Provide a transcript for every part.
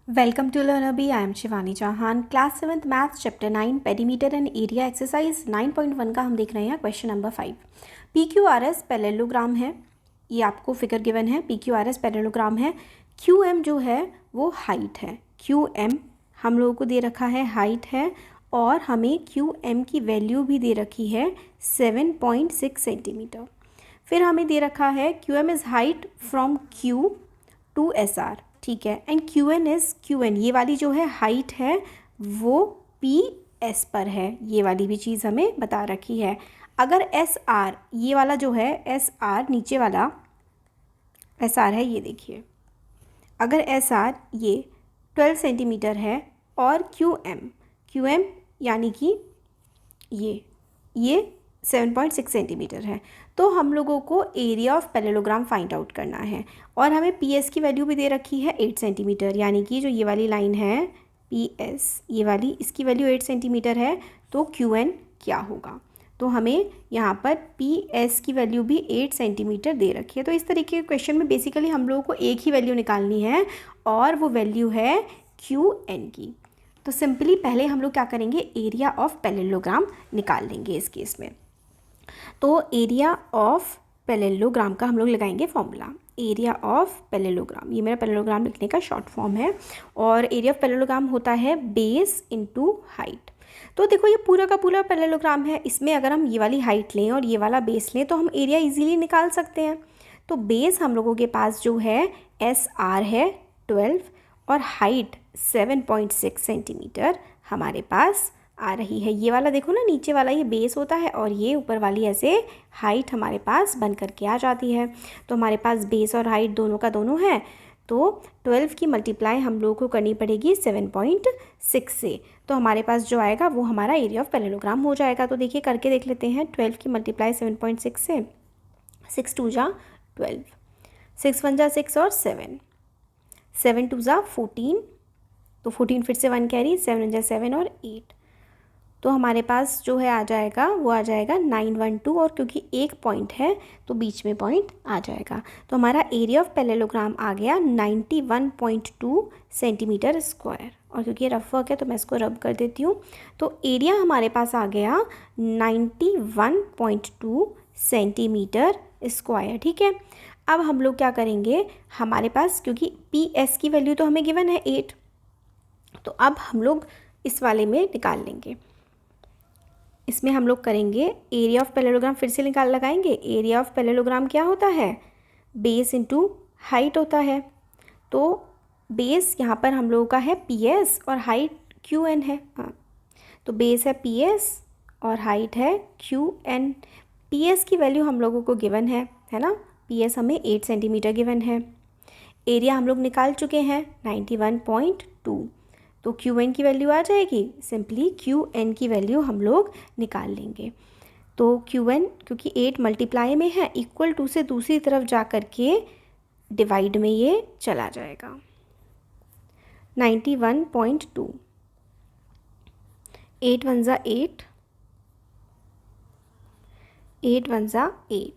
Welcome to LearnerBee. I am Shivani Chauhan. Class 7th maths chapter 9 perimeter and area exercise 9.1 का हम देख रहे हैं क्वेश्चन नंबर 5. PQRS पैरेललोग्राम है. ये आपको फिगर गिवन है. PQRS पैरेललोग्राम है. QM जो है वो हाइट है. QM हम लोगों को दे रखा है हाइट है और हमें QM की वैल्यू भी दे रखी है 7.6 सेंटीमीटर. फिर हमें दे रखा है QM is height from Q to SR. ठीक है. एंड QN इज़ QN, ये वाली जो है हाइट है वो PS पर है. ये वाली भी चीज़ हमें बता रखी है. अगर SR ये वाला जो है SR नीचे वाला SR है, ये देखिए, अगर SR ये 12 सेंटीमीटर है और QM यानी कि ये 7.6 सेंटीमीटर है, तो हम लोगों को area of parallelogram find out करना है. और हमें PS की वैल्यू भी दे रखी है 8 सेंटीमीटर, यानी कि जो ये वाली लाइन है PS ये वाली, इसकी वैल्यू 8 सेंटीमीटर है. तो QN क्या होगा? तो हमें यहाँ पर PS की वैल्यू भी 8 सेंटीमीटर दे रखी है. तो इस तरीके के क्वेश्चन में बेसिकली हम लोगों को एक ही वैल्यू निकालनी है और वो वैल्यू है QN की. तो सिंपली पहले हम लोग क्या करेंगे, एरिया ऑफ पैरेललोग्राम निकाल लेंगे इस केस में. तो एरिया ऑफ पैरेललोग्राम का हम लोग लगाएंगे फॉर्मूला. एरिया ऑफ पैरेललोग्राम, ये मेरा पैरेललोग्राम लिखने का शॉर्ट फॉर्म है. और एरिया ऑफ पैरेललोग्राम होता है बेस इनटू हाइट. तो देखो ये पूरा का पूरा पैरेललोग्राम है. इसमें अगर हम ये वाली हाइट लें और ये वाला बेस लें तो हम एरिया इजीली निकाल सकते हैं. तो बेस हम लोगों के पास जो है SR है 12 और हाइट 7.6 सेंटीमीटर हमारे पास आ रही है. ये वाला देखो ना, नीचे वाला ये बेस होता है और ये ऊपर वाली ऐसे हाइट हमारे पास बन करके आ जाती है. तो हमारे पास बेस और हाइट दोनों का दोनों है. तो 12 की मल्टीप्लाई हम लोगों को करनी पड़ेगी 7.6 से. तो हमारे पास जो आएगा वो हमारा एरिया ऑफ पैरेललोग्राम हो जाएगा. तो देखिए करके देख लेते हैं. 12 की मल्टीप्लाई 7.6 से, 6 2 जा 12, 6 1 जा 6 और 7, 7 2 जा 14, तो 14 फिर से 1 कैरी, 7 जा 7 और 8. तो हमारे पास जो है आ जाएगा वो आ जाएगा 912. और क्योंकि एक पॉइंट है तो बीच में पॉइंट आ जाएगा. तो हमारा एरिया ऑफ पैरेललोग्राम आ गया 91.2 सेंटीमीटर स्क्वायर. और क्योंकि रफ वर्क है तो मैं इसको रब कर देती हूँ. तो एरिया हमारे पास आ गया 91.2 सेंटीमीटर स्क्वायर. ठीक है. अब हम लोग क्या करेंगे, हमारे पास क्योंकि PS की वैल्यू तो हमें गिवन है 8, तो अब हम लोग इस वाले में निकाल लेंगे. इसमें हम लोग करेंगे एरिया ऑफ पैरेललोग्राम, फिर से लगाएंगे. एरिया ऑफ पैरेललोग्राम क्या होता है, बेस इनटू हाइट होता है. तो बेस यहाँ पर हम लोगों का है PS और हाइट QN है. हाँ, तो बेस है PS और हाइट है QN. PS की वैल्यू हम लोगों को गिवन है ना. PS हमें 8 सेंटीमीटर गिवन है. एरिया हम लोग निकाल चुके हैं 91.2. तो QN की वैल्यू आ जाएगी. सिंपली QN की वैल्यू हम लोग निकाल लेंगे. तो QN क्योंकि 8 मल्टीप्लाई में है, इक्वल टू से दूसरी तरफ जा कर के डिवाइड में ये चला जाएगा. 91.2, 8 1 जा 8, 8 1 जा 8.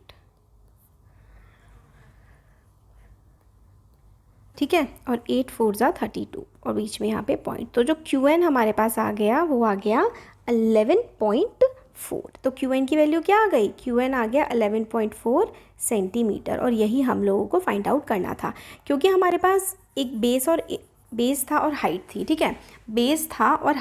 ठीक है. और 8 4 जा 32 और बीच में यहाँ पे पॉइंट. तो जो QN हमारे पास आ गया वो आ गया 11.4. तो QN की वैल्यू क्या आ गई, QN आ गया 11.4 सेंटीमीटर. और यही हम लोगों को फाइंड आउट करना था क्योंकि हमारे पास एक बेस था और हाइट थी. ठीक है. बेस था और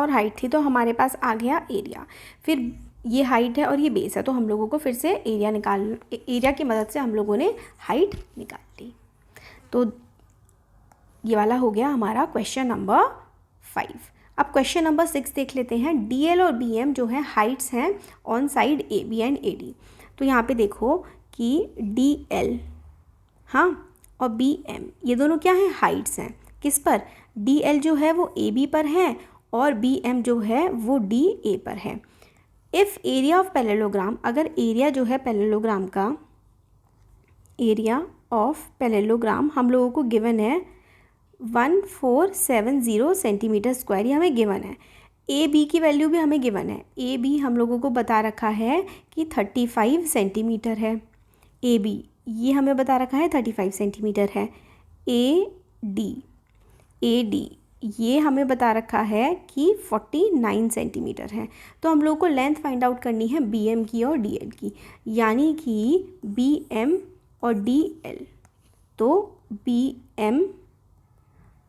हाइट थी तो हमारे पास आ गया एरिया. फिर ये हाइट है और ये बेस है, तो हम लोगों को फिर से एरिया की मदद से हम लोगों ने हाइट निकाल ली. तो ये वाला हो गया हमारा क्वेश्चन नंबर 5. अब क्वेश्चन नंबर 6 देख लेते हैं. DL और BM जो है हाइट्स हैं on side AB and AD. तो यहाँ पे देखो कि DL हाँ और BM ये दोनों क्या है, हाइट्स हैं. किस पर, DL जो है वो AB पर है और BM जो है वो DA पर है. इफ़ एरिया ऑफ पैरेललोग्राम, अगर एरिया जो है पैरेललोग्राम का, एरिया ऑफ पैरेललोग्राम हम लोगों को गिवन है 1470 सेंटीमीटर स्क्वायर, ये हमें गिवन है. AB की वैल्यू भी हमें गिवन है. AB हम लोगों को बता रखा है कि 35 सेंटीमीटर है. AB ये हमें बता रखा है 35 सेंटीमीटर है. ए डी ये हमें बता रखा है कि 49 सेंटीमीटर है। तो हम लोग को लेंथ फाइंड आउट करनी है बी एम की और डी एल की, यानी कि बी एम और डी एल। तो बी एम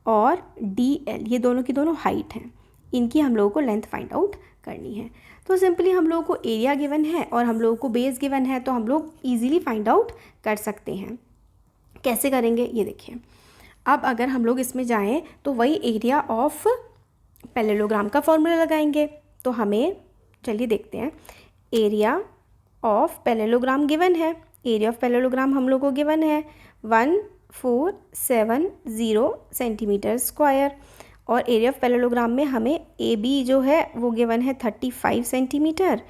और डी एल ये दोनों की दोनों हाइट हैं, इनकी हम लोगों को लेंथ फाइंड आउट करनी है। तो सिंपली हम लोगों को एरिया गिवन है और हम लोगों को बेस गिवन है, तो हम लोग ईजिली फाइंड आउट कर सकते हैं। कैसे करेंगे ये देखिए। अब अगर हम लोग इसमें जाएं तो वही एरिया ऑफ पैरेललोग्राम का फॉर्मूला लगाएंगे। तो हमें चलिए देखते हैं। एरिया ऑफ पैरेललोग्राम गिवन है, एरिया ऑफ पैरेललोग्राम हम लोग को गिवन है 1470 सेंटीमीटर स्क्वायर, और एरिया ऑफ पैरेललोग्राम में हमें ए बी जो है वो गिवन है 35 सेंटीमीटर,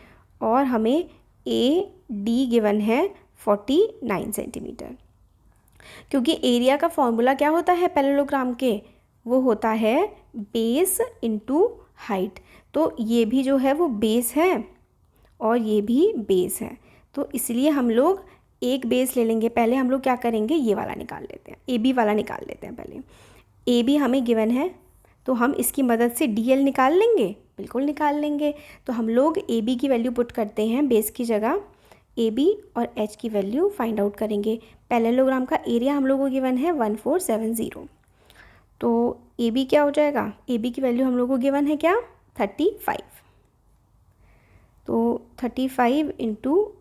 और हमें ए डी गिवन है 49 सेंटीमीटर। क्योंकि एरिया का फॉर्मूला क्या होता है पैरेललोग्राम के, वो होता है बेस इनटू हाइट। तो ये भी जो है वो बेस है और ये भी बेस है, तो इसलिए हम लोग एक बेस ले लेंगे। पहले हम लोग क्या करेंगे, ये वाला निकाल लेते हैं, ए बी वाला निकाल लेते हैं। पहले ए बी हमें गिवन है, तो हम इसकी मदद से डी एल निकाल लेंगे, बिल्कुल निकाल लेंगे। तो हम लोग ए बी की वैल्यू पुट करते हैं बेस की जगह, ए बी और एच की वैल्यू फाइंड आउट करेंगे। पैरेललोग्राम का एरिया हम लोगों को गिवन है 1470, तो ए बी क्या हो जाएगा, ए बी की वैल्यू हम लोगों को गिवन है क्या 35, तो 35 इंटू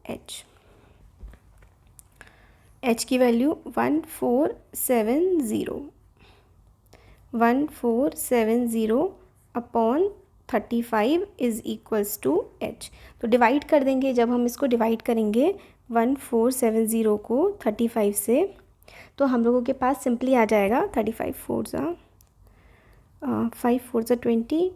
एच की value 1470 upon 35 is equals to H. तो डिवाइड कर देंगे, जब हम इसको डिवाइड करेंगे 1470 को 35 से, तो हम लोगों के पास सिंपली आ जाएगा 35 4 × 20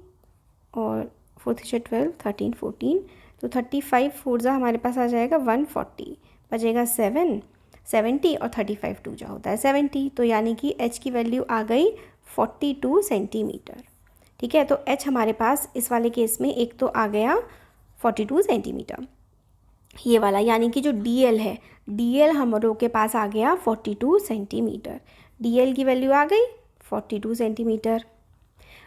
और 4 × 12 13 14, तो 35 4 हमारे पास आ जाएगा 140, बचेगा 70 और 35 2 जा होता है 70, तो यानी कि एच की वैल्यू आ गई 42 सेंटीमीटर। ठीक है, तो एच हमारे पास इस वाले केस में एक तो आ गया 42 सेंटीमीटर ये वाला, यानी कि जो डी एल है, डी एल हम लोग के पास आ गया 42 सेंटीमीटर। डी एल की वैल्यू आ गई 42 सेंटीमीटर।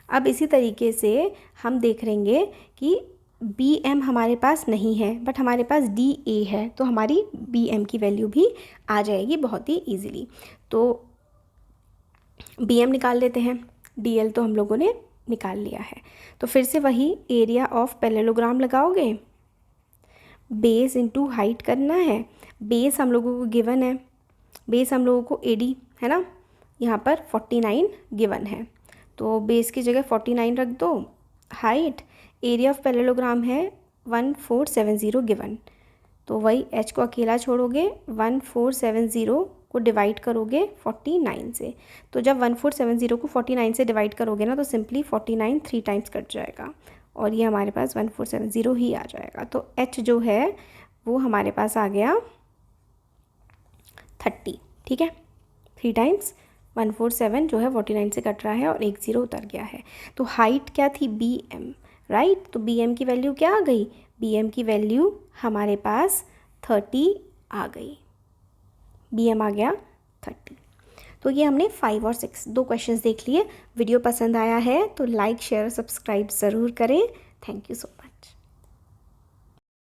अब इसी तरीके से हम देख लेंगे कि बी एम हमारे पास नहीं है, बट हमारे पास डी ए है, तो हमारी बी एम की वैल्यू भी आ जाएगी बहुत ही ईजिली। तो बी एम निकाल लेते हैं, डी एल तो हम लोगों ने निकाल लिया है। तो फिर से वही एरिया ऑफ पैरेललोग्राम लगाओगे, बेस इनटू हाइट करना है। बेस हम लोगों को गिवन है, बेस हम लोगों को ए डी है ना, यहाँ पर 49 गिवन है, तो बेस की जगह 49 रख दो। हाइट एरिया ऑफ पैरेललोग्राम है 1470 गिवन, तो वही एच को अकेला छोड़ोगे, 1470 को डिवाइड करोगे 49 से। तो जब 1470 को 49 से डिवाइड करोगे ना, तो सिंपली 49 3 टाइम्स कट जाएगा और ये हमारे पास 1470 ही आ जाएगा। तो एच जो है वो हमारे पास आ गया 30। ठीक है, 3 टाइम्स 147 जो है 49 से कट रहा है और एक 0 उतर गया है। तो हाइट क्या थी, बी एम, राइट। तो बी एम की वैल्यू क्या आ गई, बी एम की वैल्यू हमारे पास 30 आ गई, बी एम आ गया 30। तो ये हमने 5 और 6 दो क्वेश्चंस देख लिए। वीडियो पसंद आया है तो लाइक शेयर सब्सक्राइब ज़रूर करें। Thank you so much.